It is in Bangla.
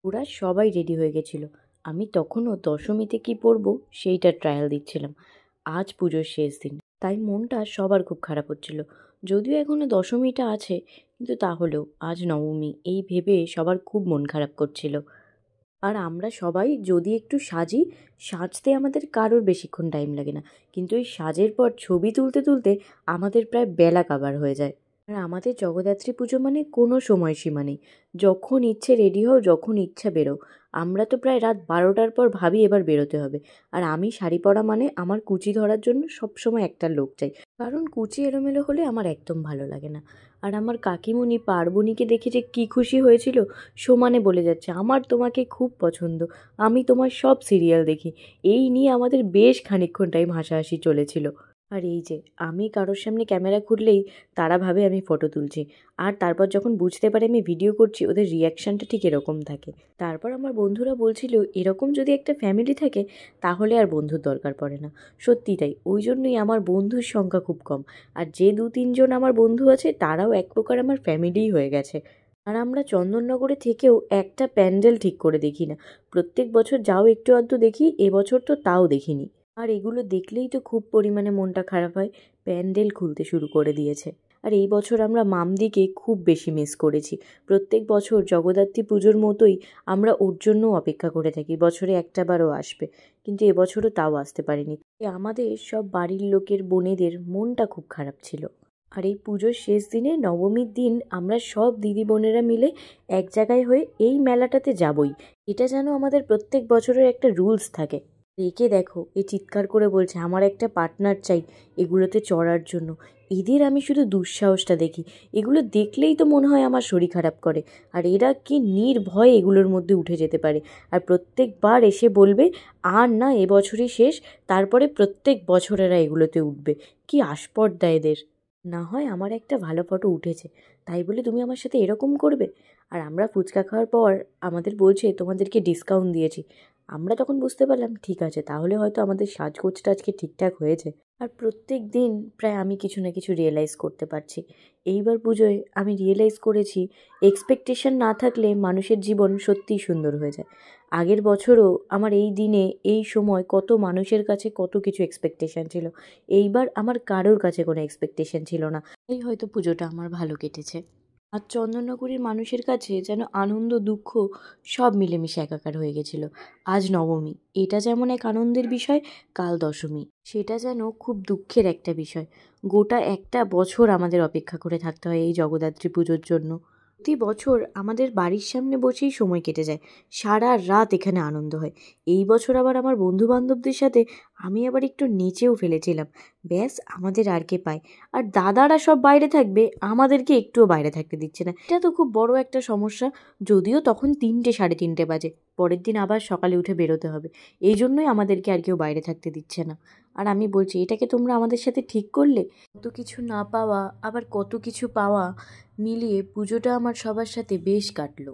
ওরা সবাই রেডি হয়ে গেছিল। আমি তখনও দশমীতে কি পরবো সেইটার ট্রায়াল দিচ্ছিলাম। আজ পুজোর শেষ দিন, তাই মনটা সবার খুব খারাপ হচ্ছিল। যদিও এখনো দশমীটা আছে, কিন্তু তাহলেও আজ নবমী এই ভেবে সবার খুব মন খারাপ করছিল। আর আমরা সবাই যদি একটু সাজি, সাজতে আমাদের কারোর বেশিক্ষণ টাইম লাগে না, কিন্তু এই সাজের পর ছবি তুলতে তুলতে আমাদের প্রায় বেলা কাবার হয়ে যায়। আর আমাদের জগদ্ধাত্রী পুজো মানে কোনো সময়সীমা নেই, যখন ইচ্ছে রেডি হও, যখন ইচ্ছা বেরো। আমরা তো প্রায় রাত 12টার পর ভাবি এবার বেরোতে হবে। আর আমি শাড়ি পরা মানে আমার কুচি ধরার জন্য সবসময় একটা লোক চাই, কারণ কুচি এলোমেলো হলে আমার একদম ভালো লাগে না। আর আমার কাকিমুনি পার্বণীকে দেখে যে কী খুশি হয়েছিল, সমানে বলে যাচ্ছে আমার তোমাকে খুব পছন্দ, আমি তোমার সব সিরিয়াল দেখি। এই নিয়ে আমাদের বেশ খানিকক্ষণ টাইম হাসাহাসি চলেছিল। আর এই যে আমি কারোর সামনে ক্যামেরা খুললেই তারা ভাবে আমি ফটো তুলছি, আর তারপর যখন বুঝতে পারে আমি ভিডিও করছি ওদের রিয়াকশানটা ঠিক এরকম থাকে। তারপর আমার বন্ধুরা বলছিল এরকম যদি একটা ফ্যামিলি থাকে তাহলে আর বন্ধুর দরকার পড়ে না। সত্যি তাই, ওই জন্যই আমার বন্ধুর সংখ্যা খুব কম। আর যে 2-3 জন আমার বন্ধু আছে তারাও এক প্রকার আমার ফ্যামিলিই হয়ে গেছে। আর আমরা চন্দননগরে থেকেও একটা প্যান্ডেল ঠিক করে দেখি না। প্রত্যেক বছর যাও একটু আধটু দেখি, এবছর তো তাও দেখিনি। আর এগুলো দেখলেই তো খুব পরিমাণে মনটা খারাপ হয়। প্যান্ডেল খুলতে শুরু করে দিয়েছে। আর এই বছর আমরা মামদিকে খুব বেশি মিস করেছি। প্রত্যেক বছর জগদ্ধাত্রী পুজোর মতোই আমরা ওর জন্যও অপেক্ষা করে থাকি, বছরে একটাবারও আসবে, কিন্তু এবছরও তাও আসতে পারেনি। আমাদের সব বাড়ির লোকের বোনেদের মনটা খুব খারাপ ছিল। আর এই পুজোর শেষ দিনে নবমীর দিন আমরা সব দিদি বোনেরা মিলে এক জায়গায় হয়ে এই মেলাটাতে যাবই। এটা যেন আমাদের প্রত্যেক বছরের একটা রুলস থাকে। রেখে দেখো এ চিৎকার করে বলছে আমার একটা পার্টনার চাই এগুলোতে চড়ার জন্য। এদের আমি শুধু দুঃসাহসটা দেখি, এগুলো দেখলেই তো মনে হয় আমার শরীর খারাপ করে। আর এরা কি নির্ভয়ে এগুলোর মধ্যে উঠে যেতে পারে, আর প্রত্যেকবার এসে বলবে আর না এবছরই শেষ, তারপরে প্রত্যেক বছর এরা এগুলোতে উঠবে। কি আস্পর্ধা এদের! না হয় আমার একটা ভালো ফটো উঠেছে তাই বলে তুমি আমার সাথে এরকম করবে? আর আমরা ফুচকা খাওয়ার পর আমাদের বলছে তোমাদেরকে ডিসকাউন্ট দিয়েছি। আমরা তখন বুঝতে পারলাম ঠিক আছে, তাহলে হয়তো আমাদের সাজগোজটা আজকে ঠিকঠাক হয়েছে। আর প্রত্যেক দিন প্রায় আমি কিছু না কিছু রিয়েলাইজ করতে পারছি। এইবার পুজোয় আমি রিয়েলাইজ করেছি এক্সপেকটেশন না থাকলে মানুষের জীবন সত্যিই সুন্দর হয়ে যায়। আগের বছরও আমার এই দিনে এই সময় কত মানুষের কাছে কত কিছু এক্সপেকটেশন ছিল, এইবার আমার কারোর কাছে কোনো এক্সপেকটেশন ছিল না। এই হয়তো পুজোটা আমার ভালো কেটেছে। আর চন্দননগরের মানুষের কাছে যেন আনন্দ দুঃখ সব মিলেমিশে একাকার হয়ে গেছিল। আজ নবমী, এটা যেমন এক আনন্দের বিষয়, কাল দশমী সেটা যেন খুব দুঃখের একটা বিষয়। গোটা একটা বছর আমাদের অপেক্ষা করে থাকতে হয় এই জগদ্ধাত্রী পুজোর জন্য। প্রতি বছর আমাদের বাড়ির সামনে বসেই সময় কেটে যায়, সারা রাত এখানে আনন্দ হয়। এই বছর আবার আমার বন্ধু বান্ধবদের সাথে আমি আবার একটু নেচেও ফেলেছিলাম। ব্যাস আমাদের আর কে পায়। আর দাদারা সব বাইরে থাকবে, আমাদেরকে একটুও বাইরে থাকতে দিচ্ছে না, এটা তো খুব বড় একটা সমস্যা। যদিও তখন 3টে 3:30 বাজে, পরের দিন আবার সকালে উঠে বেরোতে হবে, এই জন্যই আমাদেরকে আর কেউ বাইরে থাকতে দিচ্ছে না। আর আমি বলছি এটাকে তোমরা আমাদের সাথে ঠিক করলে? কত কিছু না পাওয়া আবার কত কিছু পাওয়া মিলিয়ে পুজোটা আমার সবার সাথে বেশ কাটলো।